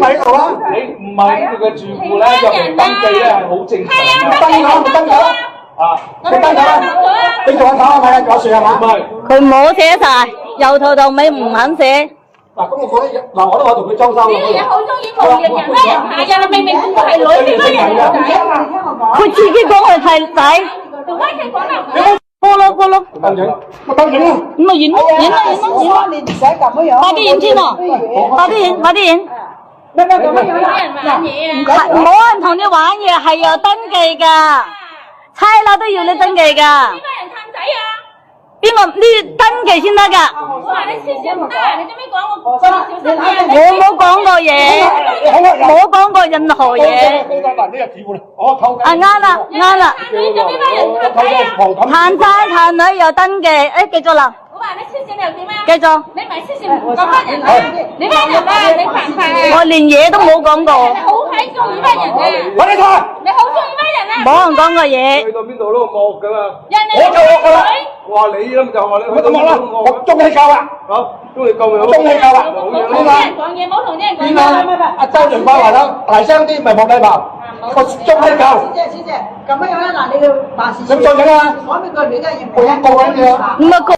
喺度啊！你唔係呢個嘅住戶咧，入嚟登記咧係好正常嘅。登咗，咪登咗啦！啊，你登咗啦！你做下睇下睇下講算係嘛？唔係，佢冇寫晒，由頭到尾唔肯寫。嗱，咁我覺得嗱，我都話同佢裝修呢啲嘢好中意無形人拉人下人，明明我係女嘅拉人條仔啊嘛！佢自己講佢係仔。同威佢講啦，過咯過咯，登影，咪登影啊！咁咪演咯演咯演咯演咯，你唔使咁樣。快啲演先喎，快啲演快啲演。咩咁樣有人玩嘢啊！係冇人同你玩嘢，係有登記㗎，差佬都要你登記㗎。邊個人氹仔啊？邊個呢登記先得㗎？我話你黐線唔得，你做咩講我小心啲？我冇講過嘢，冇講過任何嘢。嗱，呢個指換，我偷啊啱啦啱啦，你做咩幫人氹仔啊？談仔談女又登記，誒繼續啦，我話你黐線你又點啊？繼續。你唔係黐線唔講翻人啊？你翻人啊？你犯法啊？我連嘢都冇講過，你好閪中意翻人啊！我呢台，你好中意翻人啊！冇人講過嘢。去到邊度都惡㗎啦。人哋我就惡㗎啦！我話你啦，就話你去到咁啦，我中氣夠啦，好，中意夠咪好。中氣夠啦，冇同啲人講嘢，冇同啲人講點啊？阿周潤發話啦，大聲啲咪冇禮貌，我中氣夠。小姐，咁樣啦，嗱，你要辦事處。咁再影啊！講俾佢，你而家要我一個人嘅。唔係